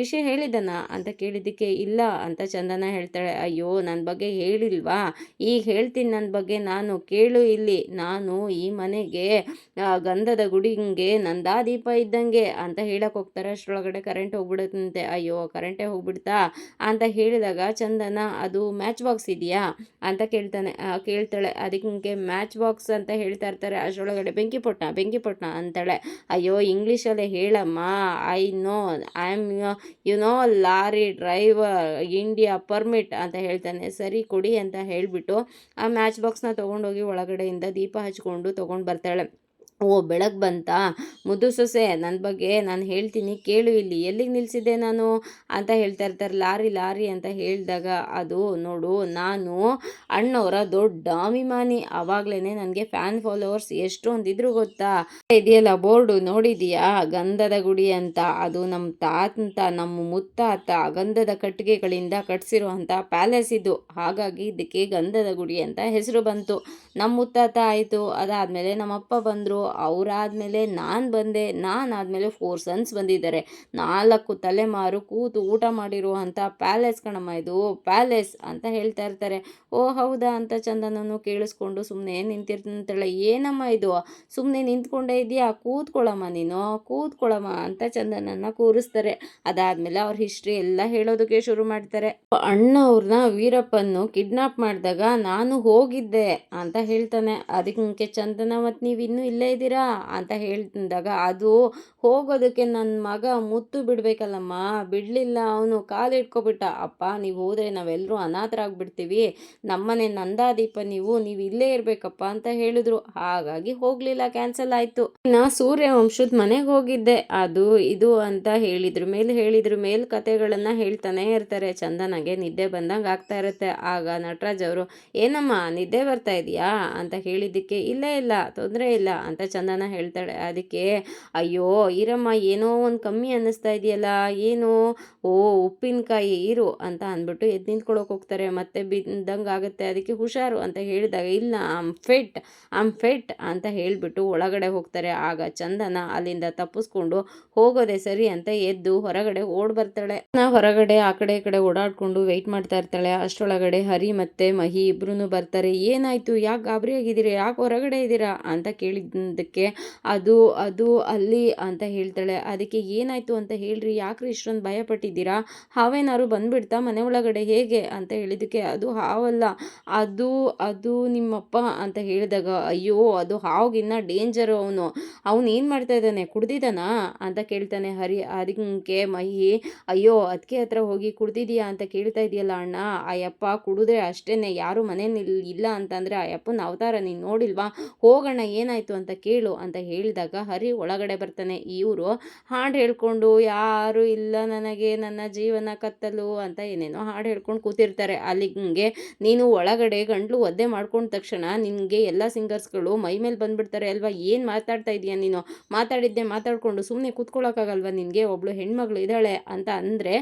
A: ವಿಷಯ ಹೇಳಿದನ ಅಂತ ಕೇಳಿದ್ದಕ್ಕೆ, ಇಲ್ಲ ಅಂತ ಚಂದನ ಹೇಳ್ತಾಳೆ. ಅಯ್ಯೋ ನನ್ನ ಬಗ್ಗೆ ಹೇಳಿಲ್ವಾ, ಈಗ ಹೇಳ್ತೀನಿ ನನ್ನ ಬಗ್ಗೆ ನಾನು, ಕೇಳು ಇಲ್ಲಿ, ನಾನು ಈ ಮನೆಗೆ ಗಂಧದ ಗುಡಿಗೆ ನಂದಾದೀಪ ಇದ್ದಂಗೆ ಅಂತ ಹೇಳಕ್ಕೆ ಹೋಗ್ತಾರೆ. ಅಷ್ಟರೊಳಗಡೆ ಕರೆಂಟ್ ಹೋಗ್ಬಿಡುತ್ತಂತೆ. ಅಯ್ಯೋ ಕರೆಂಟೇ ಹೋಗ್ಬಿಡ್ತಾ ಅಂತ ಹೇಳಿದಾಗ ಚಂದನ, ಅದು ಮ್ಯಾಚ್ ಬಾಕ್ಸ್ ಇದೆಯಾ ಅಂತ ಕೇಳ್ತಾಳೆ. ಅದಕ್ಕೆ ಮ್ಯಾಚ್ ಬಾಕ್ಸ್ ಅಂತ ಹೇಳ್ತಾ ಇರ್ತಾರೆ. ಅಷ್ಟರೊಳಗಡೆ ಬೆಂಕಿಪೊಟ್ನ ಅಂತಾಳೆ. ಅಯ್ಯೋ ಇಂಗ್ಲೀಷಲ್ಲೇ ಹೇಳಮ್ಮ, I know I am lorry driver India permit ಅಂತ ಹೇಳ್ತಾನೆ. ಸರಿ ಕೊಡಿ ಅಂತ ಹೇಳಿಬಿಟ್ಟು ಆ ಮ್ಯಾಚ್ ಬಾಕ್ಸ್ನ ತೊಗೊಂಡೋಗಿ ಒಳಗಡೆಯಿಂದ ದೀಪ ಹಚ್ಕೊಂಡು ತೊಗೊಂಡು ಬರ್ತಾಳೆ. ಓ ಬೆಳಗ್ಗೆ ಬಂತಾ ಮುದ್ದು ಸೊಸೆ, ನನ್ನ ಬಗ್ಗೆ ನಾನು ಹೇಳ್ತೀನಿ ಕೇಳು, ಇಲ್ಲಿ ಎಲ್ಲಿಗೆ ನಿಲ್ಲಿಸಿದ್ದೆ ನಾನು ಅಂತ ಹೇಳ್ತಾ ಇರ್ತಾರೆ. ಲಾರಿ ಲಾರಿ ಅಂತ ಹೇಳಿದಾಗ ಅದು ನೋಡು, ನಾನು ಅಣ್ಣವರ ದೊಡ್ಡ ಅಭಿಮಾನಿ. ಆವಾಗಲೇ ನನಗೆ ಫ್ಯಾನ್ ಫಾಲೋವರ್ಸ್ ಎಷ್ಟೊಂದಿದ್ರು ಗೊತ್ತಾ. ಇದೆಯಲ್ಲ ಬೋರ್ಡು ನೋಡಿದೀಯಾ, ಗಂಧದ ಗುಡಿ ಅಂತ. ಅದು ನಮ್ಮ ತಾತ, ನಮ್ಮ ಮುತ್ತಾತ ಗಂಧದ ಕಟ್ಟಿಗೆಗಳಿಂದ ಕಟ್ಸಿರುವಂಥ ಪ್ಯಾಲೇಸ್ ಇದು. ಹಾಗಾಗಿ ಇದಕ್ಕೆ ಗಂಧದ ಗುಡಿ ಅಂತ ಹೆಸರು ಬಂತು. ನಮ್ಮ ಮುತ್ತಾತ ಆಯಿತು, ಅದಾದಮೇಲೆ ನಮ್ಮಪ್ಪ ಬಂದರು, ಅವರಾದಮೇಲೆ ನಾನು ಬಂದೆ, ನಾನಾದಮೇಲೆ 4 ಸನ್ಸ್ ಬಂದಿದ್ದಾರೆ. 4 ತಲೆಮಾರು ಕೂತು ಊಟ ಮಾಡಿರುವಂಥ ಪ್ಯಾಲೇಸ್ ಕಣಮ್ಮ ಇದು, ಪ್ಯಾಲೇಸ್ ಅಂತ ಹೇಳ್ತಾ ಇರ್ತಾರೆ. ಓ ಹೌದಾ ಅಂತ ಚಂದನನ್ನು ಕೇಳಿಸ್ಕೊಂಡು ಸುಮ್ಮನೆ ನಿಂತಿರ್ತಾಳೆ. ಏನಮ್ಮ ಇದು ಸುಮ್ಮನೆ ನಿಂತ್ಕೊಂಡೇ ಇದೆಯಾ, ಕೂತ್ಕೊಳ್ಳಮ್ಮ ನೀನು, ಕೂತ್ಕೊಳ್ಳಮ್ಮ ಅಂತ ಚಂದನನ್ನು ಕೂರಿಸ್ತಾರೆ. ಅದಾದಮೇಲೆ ಅವ್ರ ಹಿಸ್ಟ್ರಿ ಎಲ್ಲ ಹೇಳೋದಕ್ಕೆ ಶುರು ಮಾಡ್ತಾರೆ. ಅಣ್ಣವ್ರನ್ನ ವೀರಪ್ಪನ್ನು ಕಿಡ್ನಾಪ್ ಮಾಡಿದಾಗ ನಾನು ಹೋಗಿದ್ದೆ ಅಂತ ಹೇಳ್ತಾನೆ. ಅದಕ್ಕೆ ಚಂದನ, ಮತ್ತು ನೀವು ಇನ್ನೂ ಇಲ್ಲೇ ಇದ್ದೀರಾ ಅಂತ ಹೇಳ್ದಾಗ, ಅದು ಹೋಗೋದಕ್ಕೆ ನನ್ನ ಮಗ ಮುತ್ತು ಬಿಡಬೇಕಲ್ಲಮ್ಮ, ಬಿಡಲಿಲ್ಲ, ಅವನು ಕಾಲಿಟ್ಕೊಬಿಟ್ಟ. ಅಪ್ಪ ನೀವು ಹೋದರೆ ನಾವೆಲ್ಲರೂ ಅನಾಥರಾಗ್ಬಿಡ್ತೀವಿ, ನಮ್ಮನೆ ನಂದಾದೀಪ, ನೀವು ಇಲ್ಲೇ ಇರಬೇಕಪ್ಪ ಅಂತ ಹೇಳಿದ್ರು. ಹಾಗಾಗಿ ಹೋಗಲಿಲ್ಲ, ಕ್ಯಾನ್ಸಲ್ ಆಯಿತು. ಇನ್ನು ಸೂರ್ಯವಂಶದ ಮನೆಗೆ ಹೋಗಿದ್ದೆ, ಅದು ಇದು ಅಂತ ಹೇಳಿದ್ರ ಮೇಲೆ ಕತೆಗಳನ್ನು ಹೇಳ್ತಾನೆ ಇರ್ತಾರೆ. ಚಂದನಗೆ ನಿದ್ದೆ ಬಂದಂಗೆ ಆಗ್ತಾ ಇರುತ್ತೆ. ಆಗ ನಟರಾಜ್ ಅವರು, ಏನಮ್ಮ ನಿದ್ದೆ ಬರ್ತಾ ಇದೆಯಾ ಅಂತ ಹೇಳಿದ್ದಕ್ಕೆ, ಇಲ್ಲ ತೊಂದರೆ ಇಲ್ಲ ಅಂತ ಚಂದನ ಹೇಳ್ತಾಳೆ. ಅದಕ್ಕೆ, ಅಯ್ಯೋ ಇರಮ್ಮ, ಏನೋ ಒಂದು ಕಮ್ಮಿ ಅನ್ನಿಸ್ತಾ ಇದೆಯಲ್ಲ, ಏನು, ಓ ಉಪ್ಪಿನಕಾಯಿ ಇರು ಅಂತ ಅಂದ್ಬಿಟ್ಟು ಎದ್ದು ನಿಂತ್ಕೊಳ್ಳೋಕೆ ಹೋಗ್ತಾರೆ. ಮತ್ತೆ ಬಿದ್ದಂಗೆ ಆಗುತ್ತೆ. ಅದಕ್ಕೆ ಹುಷಾರು ಅಂತ ಹೇಳಿದಾಗ, ಇಲ್ಲ ಆಮ್ ಫೆಟ್ ಅಂತ ಹೇಳಿಬಿಟ್ಟು ಒಳಗಡೆ ಹೋಗ್ತಾರೆ. ಆಗ ಚಂದನ ಅಲ್ಲಿಂದ ತಪ್ಪಿಸ್ಕೊಂಡು ಹೋಗೋದೆ ಸರಿ ಅಂತ ಎದ್ದು ಹೊರಗಡೆ ಓಡ್ ಬರ್ತಾಳೆ. ಹೊರಗಡೆ ಆ ಕಡೆ ಈ ಕಡೆ ಓಡಾಡ್ಕೊಂಡು ವೆಯ್ಟ್ ಮಾಡ್ತಾ ಇರ್ತಾಳೆ. ಅಷ್ಟರೊಳಗಡೆ ಹರಿ ಮತ್ತೆ ಮಹಿ ಇಬ್ರು ಬರ್ತಾರೆ. ಏನಾಯ್ತು, ಯಾಕೆ ಗಾಬರಿ ಆಗಿದ್ದೀರಿ, ಯಾಕೆ ಹೊರಗಡೆ ಇದ್ದೀರಾ ಅಂತ ಕೇಳಿದ್ದಕ್ಕೆ, ಅದು ಅದು ಅಲ್ಲಿ ಅಂತ ಹೇಳ್ತಾಳೆ. ಅದಕ್ಕೆ ಏನಾಯ್ತು ಅಂತ ಹೇಳ್ರಿ, ಯಾಕ್ರಿ ಇಷ್ಟೊಂದು ಭಯ ಪಟ್ಟಿದ್ದೀರಾ, ಹಾವೇನಾದ್ರು ಬಂದ್ಬಿಡ್ತಾ ಮನೆ ಒಳಗಡೆ ಹೇಗೆ ಅಂತ ಹೇಳಿದ್ದಕ್ಕೆ, ಅದು ಹಾವಲ್ಲ, ಅದು ಅದು ನಿಮ್ಮಪ್ಪ ಅಂತ ಹೇಳಿದಾಗ, ಅಯ್ಯೋ ಅದು ಹಾವಿಗಿನ್ನ ಡೇಂಜರು, ಅವನು ಏನು ಮಾಡ್ತಾ ಇದ್ದಾನೆ, ಕುಡ್ದಿದ್ದಾನಾ ಅಂತ ಕೇಳ್ತಾನೆ ಹರಿ. ಅದಕ್ಕೆ ಮಹಿ, ಅಯ್ಯೋ ಅದಕ್ಕೆ ಹತ್ರ ಹೋಗಿ ಕುಡ್ದಿದ್ಯಾ ಅಂತ ಕೇಳ್ತಾ ಇದೆಯಲ್ಲ ಅಣ್ಣ, ಆ ಯಪ್ಪ ಕುಡಿದ್ರೆ ಅಷ್ಟೇನೆ, ಯಾರು ಮನೇಲಿ ಇಲ್ಲ ಅಂತಂದರೆ ಆ ಯಪ್ಪನ ಅವತಾರ ನೀನು ನೋಡಿಲ್ವಾ, ಹೋಗೋಣ ಏನಾಯಿತು ಅಂತ ಕೇಳು ಅಂತ ಹೇಳಿದಾಗ ಹರಿ ಒಳಗಡೆ ಬರ್ತಾನೆ. ಇವರು ಹಾಡು ಹೇಳ್ಕೊಂಡು, ಯಾರು ಇಲ್ಲ ನನಗೆ ನನ್ನ ಜೀವನ ಕತ್ತಲು ಅಂತ ಏನೇನೋ ಹಾಡು ಹೇಳ್ಕೊಂಡು ಕೂತಿರ್ತಾರೆ. ಅಲ್ಲಿಗೆ ನೀನು ಒಳಗಡೆ ಗಂಟ್ಲು ಒದ್ದೆ ಮಾಡ್ಕೊಂಡ ತಕ್ಷಣ ನಿನಗೆ ಎಲ್ಲ ಸಿಂಗರ್ಸ್ಗಳು ಮೈ ಮೇಲೆ ಬಂದುಬಿಡ್ತಾರೆ ಅಲ್ವಾ, ಏನು ಮಾತಾಡ್ತಾ ಇದೀಯ ನೀನು, ಮಾತಾಡಿಕೊಂಡು ಸುಮ್ಮನೆ ಕೂತ್ಕೊಳ್ಳೋಕ್ಕಾಗಲ್ವ ನಿನಗೆ, ಒಬ್ಳು ಹೆಣ್ಮಗಳು ಇದ್ದಾಳೆ ಅಂತ ಅಂದರೆ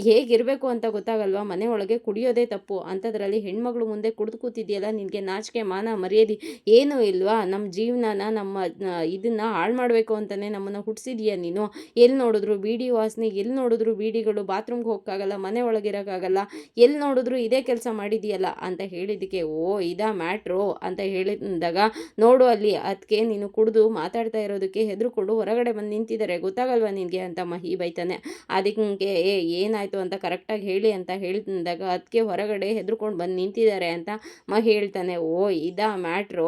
A: ಹೇಗಿರಬೇಕು ಅಂತ ಗೊತ್ತಾಗಲ್ವಾ, ಮನೆ ಒಳಗೆ ಕುಡಿಯೋದೇ ತಪ್ಪು, ಅಂಥದ್ರಲ್ಲಿ ಹೆಣ್ಮಗಳು ಮುಂದೆ ಕುಡಿದು ಕೂತಿದೆಯಲ್ಲ, ನಿನಗೆ ನಾಚಿಕೆ ಮಾನ ಮರ್ಯಾದೆ ಏನೂ ಇಲ್ವಾ, ನಮ್ಮ ಜೀವನನ ನಮ್ಮ ಇದನ್ನು ಹಾಳು ಮಾಡಬೇಕು ಅಂತಲೇ ನಮ್ಮನ್ನು ಹುಟ್ಟಿಸಿದೀಯ ನೀನು, ಎಲ್ಲಿ ನೋಡಿದ್ರು ಬೀಡಿ ವಾಸನೆ, ಎಲ್ಲಿ ನೋಡಿದ್ರು ಬೀಡಿಗಳು, ಬಾತ್ರೂಮ್ಗೆ ಹೋಗೋಕ್ಕಾಗಲ್ಲ, ಮನೆ ಒಳಗಿರೋಕ್ಕಾಗಲ್ಲ, ಎಲ್ಲಿ ನೋಡಿದ್ರು ಇದೇ ಕೆಲಸ ಮಾಡಿದೆಯಲ್ಲ ಅಂತ ಹೇಳಿದ್ದಕ್ಕೆ, ಓ ಇದಾ ಮ್ಯಾಟ್ರು ಅಂತ ಹೇಳಿದಾಗ, ನೋಡು ಅಲ್ಲಿ ಅದಕ್ಕೆ ನೀನು ಕುಡಿದು ಮಾತಾಡ್ತಾ ಇರೋದಕ್ಕೆ ಹೆದರ್ಕೊಂಡು ಹೊರಗಡೆ ಬಂದು ನಿಂತಿದ್ದಾರೆ, ಗೊತ್ತಾಗಲ್ವಾ ನಿನಗೆ ಅಂತ ಮಹಿ ಬೈತಾನೆ. ಅದಕ್ಕೆ ಏನಾಯಿತು ಅಂತ ಕರೆಕ್ಟಾಗಿ ಹೇಳಿ ಅಂತ ಹೇಳಿದಾಗ, ಅದಕ್ಕೆ ಹೊರಗಡೆ ಹೆದರ್ಕೊಂಡು ಬಂದು ನಿಂತಿದ್ದಾರೆ ಅಂತ ಮಹಿ ಹೇಳ್ತಾನೆ. ಓ ಇದಾ ಮ್ಯಾಟ್ರು,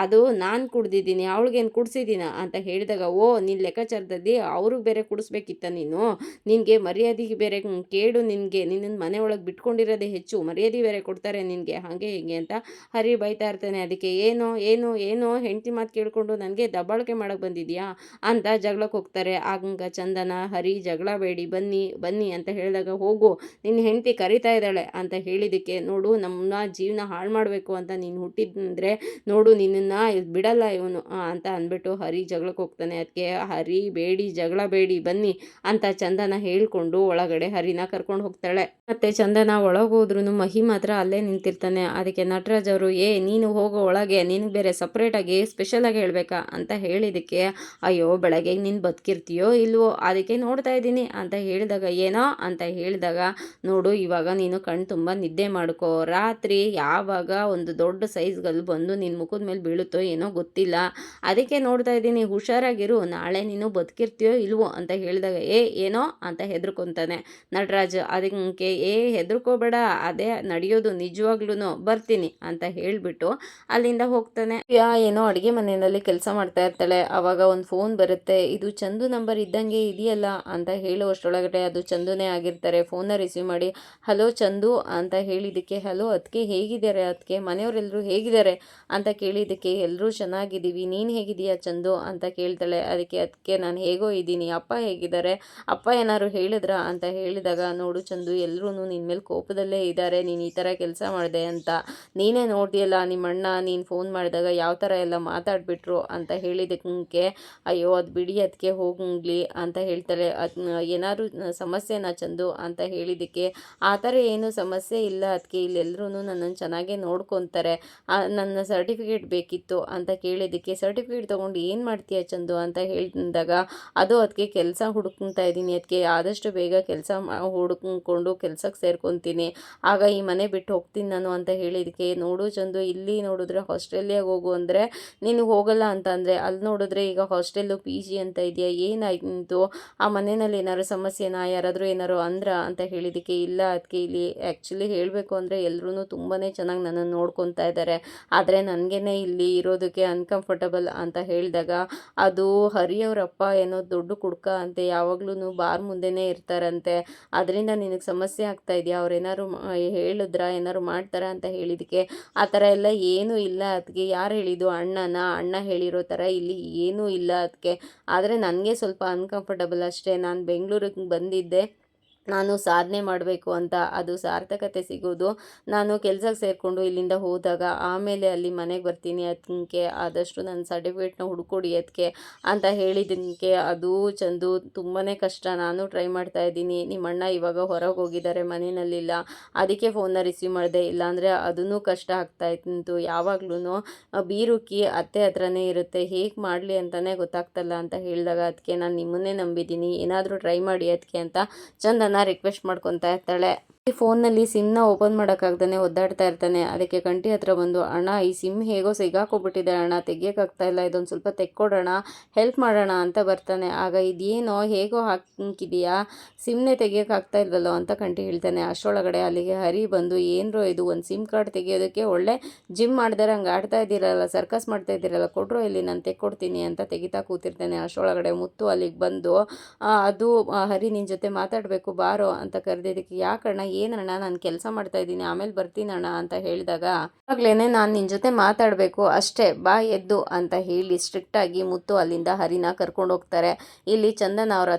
A: ಅದು ನಾನು ಕುಡ್ದಿದ್ದೀನಿ, ಅವಳಿಗೇನು ಕುಡಿಸಿದ್ದೀನ ಅಂತ ಹೇಳಿದಾಗ, ಓ ನಿನ್ನ ಲೆಕ್ಕಾಚಾರದಲ್ಲಿ ಅವ್ರಿಗೆ ಬೇರೆ ಕುಡಿಸ್ಬೇಕಿತ್ತ ನೀನು, ನಿನಗೆ ಮರ್ಯಾದೆಗೆ ಬೇರೆ ಕೇಡು, ನಿನ್ನನ್ನು ಮನೆ ಒಳಗೆ ಬಿಟ್ಕೊಂಡಿರೋದೇ ಹೆಚ್ಚು, ಮರ್ಯಾದೆ ಬೇರೆ ಕೊಡ್ತಾರೆ ನಿನಗೆ, ಹಾಗೆ ಹೀಗೆ ಅಂತ ಹರಿ ಬೈತಾ ಇರ್ತಾನೆ. ಅದಕ್ಕೆ ಏನೋ ಏನೋ ಏನೋ ಹೆಂಡತಿ ಮಾತು ಕೇಳಿಕೊಂಡು ನನಗೆ ದಬ್ಬಾಳಿಕೆ ಮಾಡೋಕ್ಕೆ ಬಂದಿದೆಯಾ ಅಂತ ಜಗಳಕ್ಕೆ ಹೋಗ್ತಾರೆ. ಆಗ ಚಂದನ, ಹರಿ ಜಗಳ ಬೇಡಿ, ಬನ್ನಿ ಅಂತ ಹೇಳಿದಾಗ, ಹೋಗು ನಿನ್ನ ಹೆಂಡತಿ ಕರಿತಾ ಇದ್ದಾಳೆ ಅಂತ ಹೇಳಿದ್ದಕ್ಕೆ, ನೋಡು ನಮ್ಮನ್ನ ಜೀವನ ಹಾಳು ಮಾಡಬೇಕು ಅಂತ ನೀನು ಹುಟ್ಟಿದ್ರೆ ನೋಡು ನಿನ್ನನ್ನು ಬಿಡಲ್ಲ ಇವನು ಅಂತ ಅಂದ್ಬಿಟ್ಟು ಹರಿ ಜಗಳಕ್ಕೆ ಹೋಗ್ತಾನೆ. ಅದಕ್ಕೆ ಹರಿ ಬೇಡಿ, ಜಗಳ ಬೇಡಿ, ಬನ್ನಿ ಅಂತ ಚಂದನ ಹೇಳ್ಕೊಂಡು ಒಳಗಡೆ ಹರಿನ ಕರ್ಕೊಂಡು ಹೋಗ್ತಾಳೆ. ಮತ್ತೆ ಚಂದನ ಒಳಗೆ ಹೋದ್ರೂ ಮಹಿ ಮಾತ್ರ ಅಲ್ಲೇ ನಿಂತಿರ್ತಾನೆ. ಅದಕ್ಕೆ ನಟರಾಜ್ ಅವರು, ನೀನು ಹೋಗೋ ಒಳಗೆ, ನಿನಗೆ ಬೇರೆ ಸಪ್ರೇಟಾಗಿ ಸ್ಪೆಷಲಾಗಿ ಹೇಳಬೇಕಾ ಅಂತ ಹೇಳಿದ್ದಕ್ಕೆ, ಅಯ್ಯೋ ಬೆಳಗ್ಗೆ ನೀನು ಬದುಕಿರ್ತೀಯೋ ಇಲ್ವೋ ಅದಕ್ಕೆ ನೋಡ್ತಾ ಇದ್ದೀನಿ ಅಂತ ಹೇಳಿದಾಗ, ಏನೋ ಅಂತ ಹೇಳಿದಾಗ, ನೋಡು ಇವಾಗ ನೀನು ಕಣ್ಣು ತುಂಬ ನಿದ್ದೆ ಮಾಡ್ಕೋ, ರಾತ್ರಿ ಯಾವಾಗ ಒಂದು ದೊಡ್ಡ ಸೈಜ್ಗಳು ಬಂದು ನಿನ್ನ ಮುಖದ ಮೇಲೆ ಬೀಳುತ್ತೋ ಏನೋ ಗೊತ್ತಿಲ್ಲ, ಅದಕ್ಕೆ ನೋಡ್ತಾ ಇದ್ದೀನಿ, ಹುಷಾರಾಗಿರು, ನಾಳೆ ನೀನು ಬದುಕಿರ್ತೀಯೋ ಇಲ್ವೋ ಅಂತ ಹೇಳಿದಾಗ, ಏನೋ ಅಂತ ಹೆದರ್ಕೊತಾನೆ ನಟರಾಜ್. ಅದಕ್ಕೆ ಹೆದರ್ಕೋಬೇಡ, ಅದೇ ನಡೆಯೋದು, ನಿಜವಾಗ್ಲೂ ಬರ್ತೀನಿ ಅಂತ ಹೇಳಿಬಿಟ್ಟು ಅಲ್ಲಿಂದ ಹೋಗ್ತಾನೆ. ಏನೋ ಅಡುಗೆ ಮನೆಯಲ್ಲಿ ಕೆಲಸ ಮಾಡ್ತಾ ಇರ್ತಾಳೆ. ಆವಾಗ ಒಂದು ಫೋನ್ ಬರುತ್ತೆ. ಇದು ಚಂದು ನಂಬರ್ ಇದ್ದಂಗೆ ಇದೆಯಲ್ಲ ಅಂತ ಹೇಳುವಷ್ಟರೊಳಗಡೆ ಅದು ಚಂದುನೇ ಆಗಿರ್ತಾರೆ. ಫೋನ್ನ ರಿಸೀವ್ ಮಾಡಿ, ಹಲೋ ಚಂದು ಅಂತ ಹೇಳಿದ್ದಕ್ಕೆ, ಹಲೋ ಅದಕ್ಕೆ ಹೇಗಿದ್ದಾರೆ, ಅದಕ್ಕೆ ಮನೆಯವರೆಲ್ಲರೂ ಹೇಗಿದ್ದಾರೆ ಅಂತ ಕೇಳಿದ್ದಕ್ಕೆ, ಎಲ್ಲರೂ ಚೆನ್ನಾಗಿದ್ದೀವಿ, ನೀನು ಹೇಗಿದ್ದೀಯಾ ಚಂದು ಅಂತ ಕೇಳ್ತಾಳೆ. ಅದಕ್ಕೆ ನಾನು ಹೇಗೋ ಇದ್ದೀನಿ, ಅಪ್ಪ ಹೇಗಿದ್ದಾರೆ, ಅಪ್ಪ ಏನಾದ್ರು ಹೇಳಿದ್ರಾ ಅಂತ ಹೇಳಿದಾಗ, ನೋಡು ಚಂದು ಎಲ್ಲರೂ ನಿನ್ನ ಮೇಲೆ ಕೋಪದಲ್ಲೇ ಇದ್ದಾರೆ, ನೀನು ಈ ಥರ ಕೆಲಸ ಮಾಡಿದೆ ಅಂತ. ನೀನೇ ನೋಡ್ದಿಯಲ್ಲ ನಿಮ್ಮಣ್ಣ ನೀನು ಫೋನ್ ಮಾಡಿದಾಗ ಯಾವ ಥರ ಎಲ್ಲ ಮಾತಾಡಿಬಿಟ್ರು ಅಂತ ಹೇಳಿದ್ದಕ್ಕೆ, ಅಯ್ಯೋ ಅದು ಬಿಡಿ ಅದಕ್ಕೆ ಹೋಗಲಿ ಅಂತ ಹೇಳ್ತಾಳೆ. ಏನಾದ್ರು ಸಮಸ್ಯೆನಾ ಚಂದು ಅಂತ ಹೇಳಿದ್ದಕ್ಕೆ, ಆ ಥರ ಏನು ಸಮಸ್ಯೆ ಇಲ್ಲ ಅದಕ್ಕೆ, ಇಲ್ಲೆಲ್ಲರೂ ನನ್ನನ್ನು ಚೆನ್ನಾಗೇ ನೋಡ್ಕೊತಾರೆ, ನನ್ನ ಸರ್ಟಿಫಿಕೇಟ್ ಬೇಕಿತ್ತು ಅಂತ ಕೇಳಿದ್ದಕ್ಕೆ, ಸರ್ಟಿಫಿಕೇಟ್ ತೊಗೊಂಡು ಏನು ಮಾಡ್ತೀಯ ಚಂದು ಅಂತ ಹೇಳಿದಾಗ, ಅದು ಅದಕ್ಕೆ ಕೆಲಸ ಹುಡುಕ್ತಾ ಇದ್ದೀನಿ, ಅದಕ್ಕೆ ಆದಷ್ಟು ಬೇಗ ಕೆಲಸ ಹುಡುಕೊಂಡು ಕೆಲಸಕ್ಕೆ ಸೇರ್ಕೊತೀನಿ, ಆಗ ಈ ಮನೆ ಬಿಟ್ಟು ಹೋಗ್ತೀನಿ ನಾನು ಅಂತ ಹೇಳಿದ್ದಕ್ಕೆ, ನೋಡು ಚಂದು ಇಲ್ಲಿ ನೋಡಿದ್ರೆ ಹಾಸ್ಟೆಲ್ಗೆ ಹೋಗು ಅಂದರೆ ನೀನು ಹೋಗಲ್ಲ ಅಂತ ಅಂದರೆ, ಅಲ್ಲಿ ನೋಡಿದ್ರೆ ಈಗ ಹಾಸ್ಟೆಲ್ಲು PG ಅಂತ ಇದೆಯಾ, ಏನಾಯಿತು ಆ ಮನೆಯಲ್ಲಿ ಏನಾದ್ರು ಸಮಸ್ಯೆನಾ, ಯಾರಾದರೂ ಏನಾರು ಅಂತ ಹೇಳಿದ್ದಕ್ಕೆ, ಇಲ್ಲ ಅದಕ್ಕೆ ಇಲ್ಲಿ ಆ್ಯಕ್ಚುಲಿ ಹೇಳಬೇಕು ಅಂದರೆ ಎಲ್ಲರೂ ತುಂಬಾ ಚೆನ್ನಾಗಿ ನನ್ನನ್ನು ನೋಡ್ಕೊತಾ ಇದ್ದಾರೆ, ಆದರೆ ನನಗೇ ಇಲ್ಲಿ ಇರೋದಕ್ಕೆ ಅನ್ಕಂಫರ್ಟಬಲ್ ಅಂತ ಹೇಳಿದಾಗ, ಅದು ಹರಿಯವರಪ್ಪ ಏನೋ ದೊಡ್ಡ ಕುಡ್ಕ ಅಂತೆ, ಯಾವಾಗ್ಲೂ ಬಾರ್ ಮುಂದೆನೇ ಇರ್ತಾರಂತೆ, ಅದರಿಂದ ನಿನಗೆ ಸಮಸ್ಯೆ ಆಗ್ತಾ ಇದೆಯಾ, ಅವ್ರು ಏನಾದ್ರು ಹೇಳಿದ್ರಾ, ಏನಾದ್ರು ಮಾಡ್ತಾರಾ ಅಂತ ಹೇಳಿದ್ದಕ್ಕೆ, ಆ ಥರ ಎಲ್ಲ ಏನೂ ಇಲ್ಲ ಅದಕ್ಕೆ, ಯಾರು ಹೇಳಿದ್ದು ಅಣ್ಣ ಹೇಳಿರೋ ಥರ ಇಲ್ಲಿ ಏನೂ ಇಲ್ಲ ಅದಕ್ಕೆ, ಆದರೆ ನನಗೆ ಸ್ವಲ್ಪ ಅನ್ಕಂಫರ್ಟಬಲ್ ಅಷ್ಟೇ, ನಾನು ಬೆಂಗಳೂರಿಗೆ ಬಂದಿದ್ದೆ ನಾನು ಸಾಧನೆ ಮಾಡಬೇಕು ಅಂತ, ಅದು ಸಾರ್ಥಕತೆ ಸಿಗೋದು ನಾನು ಕೆಲಸಕ್ಕೆ ಸೇರಿಕೊಂಡು ಇಲ್ಲಿಂದ ಹೋದಾಗ, ಆಮೇಲೆ ಅಲ್ಲಿ ಮನೆಗೆ ಬರ್ತೀನಿ, ಅದಕ್ಕೆ ಆದಷ್ಟು ನನ್ನ ಸರ್ಟಿಫಿಕೇಟ್ನ ಹುಡ್ಕೊಡಿ ಅದಕ್ಕೆ ಅಂತ ಹೇಳಿದ್ದಕ್ಕೆ, ಅದು ಚಂದು ತುಂಬಾ ಕಷ್ಟ, ನಾನು ಟ್ರೈ ಮಾಡ್ತಾ ಇದ್ದೀನಿ, ನಿಮ್ಮಣ್ಣ ಇವಾಗ ಹೊರಗೆ ಹೋಗಿದ್ದಾರೆ ಮನೆಯಲ್ಲಿಲ್ಲ, ಅದಕ್ಕೆ ಫೋನ್ನ ರಿಸೀವ್ ಮಾಡಿದೆ, ಇಲ್ಲಾಂದರೆ ಅದೂ ಕಷ್ಟ ಆಗ್ತಾ ಇತ್ತು, ಯಾವಾಗ್ಲೂ ಬೀರುಕಿ ಅತ್ತೆ ಹತ್ರನೇ ಇರುತ್ತೆ, ಹೇಗೆ ಮಾಡಲಿ ಅಂತಲೇ ಗೊತ್ತಾಗ್ತಲ್ಲ ಅಂತ ಹೇಳಿದಾಗ, ಅದಕ್ಕೆ ನಾನು ನಿಮ್ಮನ್ನೇ ನಂಬಿದ್ದೀನಿ, ಏನಾದರೂ ಟ್ರೈ ಮಾಡಿ ಅದಕ್ಕೆ ಅಂತ ಚಂದನ ರಿಕ್ವೆಸ್ಟ್ ಮಾಡ್ಕೊತಾ ಇರ್ತಾಳೆ. ಈ ಫೋನ್ನಲ್ಲಿ ಸಿಮ್ನ ಓಪನ್ ಮಾಡೋಕ್ಕಾಗ್ದೇ ಒದ್ದಾಡ್ತಾ ಇರ್ತಾನೆ. ಅದಕ್ಕೆ ಕಂಠಿ ಹತ್ರ ಬಂದು, ಅಣ್ಣ ಈ ಸಿಮ್ ಹೇಗೋ ಸಿಗಾಕೊಬಿಟ್ಟಿದೆ ಅಣ್ಣ, ತೆಗಿಯೋಕ್ಕಾಗ್ತಾ ಇಲ್ಲ, ಇದೊಂದು ಸ್ವಲ್ಪ ತೆಕ್ಕೊಡೋಣ, ಹೆಲ್ಪ್ ಮಾಡೋಣ ಅಂತ ಬರ್ತಾನೆ. ಆಗ ಇದೇನೋ ಹೇಗೋ ಹಾಕಿದೀಯಾ, ಸಿಮ್ನೇ ತೆಗಿಯೋಕ್ಕಾಗ್ತಾ ಇಲ್ವಲ್ಲೋ ಅಂತ ಕಂಠಿ ಹೇಳ್ತಾನೆ. ಅಷ್ಟರೊಳಗಡೆ ಅಲ್ಲಿಗೆ ಹರಿ ಬಂದು, ಏನರೋ ಇದು ಒಂದು ಸಿಮ್ ಕಾರ್ಡ್ ತೆಗಿಯೋದಕ್ಕೆ ಒಳ್ಳೆ ಜಿಮ್ ಮಾಡಿದಾರೆ ಹಂಗೆ ಆಡ್ತಾ ಇದ್ದೀರಲ್ಲ, ಸರ್ಕಸ್ ಮಾಡ್ತಾ ಇದ್ದೀರಲ್ಲ, ಕೊಟ್ಟರು ಇಲ್ಲಿ ನಾನು ತೆಕ್ಕೊಡ್ತೀನಿ ಅಂತ ತೆಗಿತಾ ಕೂತಿರ್ತಾನೆ. ಅಷ್ಟರೊಳಗಡೆ ಮುತ್ತು ಅಲ್ಲಿಗೆ ಬಂದು, ಅದು ಹರಿ ನಿನ್ನ ಜೊತೆ ಮಾತಾಡಬೇಕು ಬಾರೋ ಅಂತ ಕರೆದಿದ್ದಕ್ಕೆ, ಯಾಕಣ್ಣ ಏನಣ್ಣ ನಾನು ಕೆಲಸ ಮಾಡ್ತಾ ಇದ್ದೀನಿ ಆಮೇಲೆ ಬರ್ತೀನಣ್ಣ ಅಂತ ಹೇಳಿದಾಗ, ಆವಾಗಲೇ ನಾನು ನಿನ್ನ ಜೊತೆ ಮಾತಾಡಬೇಕು ಅಷ್ಟೇ, ಬಾ ಎದ್ದು ಅಂತ ಹೇಳಿ ಸ್ಟ್ರಿಕ್ಟಾಗಿ ಮುತ್ತು ಅಲ್ಲಿಂದ ಹರಿನ ಕರ್ಕೊಂಡು ಹೋಗ್ತಾರೆ. ಇಲ್ಲಿ ಚಂದನ್ ಅವ್ರ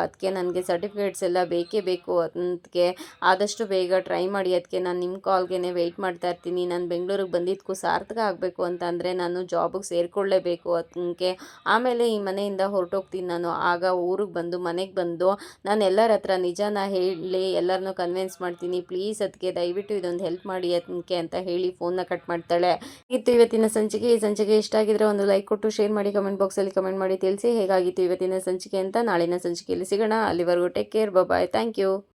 A: ಅದಕ್ಕೆ ನನಗೆ ಸರ್ಟಿಫಿಕೇಟ್ಸ್ ಎಲ್ಲ ಬೇಕೇ ಬೇಕು, ಅದಕ್ಕೆ ಆದಷ್ಟು ಬೇಗ ಟ್ರೈ ಮಾಡಿ, ಅದಕ್ಕೆ ನಾನು ನಿಮ್ಮ ಕಾಲ್ಗೆ ವೆಯ್ಟ್ ಮಾಡ್ತಾ ಇರ್ತೀನಿ, ನಾನು ಬೆಂಗಳೂರಿಗೆ ಬಂದಿದ್ದಕ್ಕೂ ಸಾರ್ಥಕ ಆಗಬೇಕು ಅಂತ ಅಂದರೆ ನಾನು ಜಾಬಿಗೆ ಸೇರಿಕೊಳ್ಳೇಬೇಕು, ಅದಕ್ಕೆ ಆಮೇಲೆ ಈ ಮನೆಯಿಂದ ಹೊರಟೋಗ್ತೀನಿ ನಾನು, ಆಗ ಊರಿಗೆ ಬಂದು ಮನೆಗೆ ಬಂದು ನಾನು ಎಲ್ಲರ ಹತ್ರ ನಿಜಾನ ಹೇಳಿ ಎಲ್ಲರನ್ನೂ ಕನ್ವಿನ್ಸ್ ಮಾಡ್ತೀನಿ, ಪ್ಲೀಸ್ ಅದಕ್ಕೆ ದಯವಿಟ್ಟು ಇದೊಂದು ಹೆಲ್ಪ್ ಮಾಡಿ ಅದಕ್ಕೆ ಅಂತ ಹೇಳಿ ಫೋನ್ನ ಕಟ್ ಮಾಡ್ತಾಳೆ. ಇತ್ತು ಇವತ್ತಿನ ಸಂಚಿಕೆ. ಈ ಸಂಚಿಕೆ ಇಷ್ಟ ಆಗಿದ್ರೆ ಒಂದು ಲೈಕ್ ಕೊಟ್ಟು ಶೇರ್ ಮಾಡಿ, ಕಮೆಂಟ್ ಬಾಕ್ಸಲ್ಲಿ ಕಮೆಂಟ್ ಮಾಡಿ ತಿಳಿಸಿ ಹೇಗಾಗಿತ್ತು ಇವತ್ತಿನ ಸಂಚಿಕೆ ಅಂತ. ನಾಳಿನ ಸಂಚಿಕೆಯಲ್ಲಿ ಸಿಗೋಣ, ಅಲ್ಲಿವರೆಗೂ take care, bye, thank you.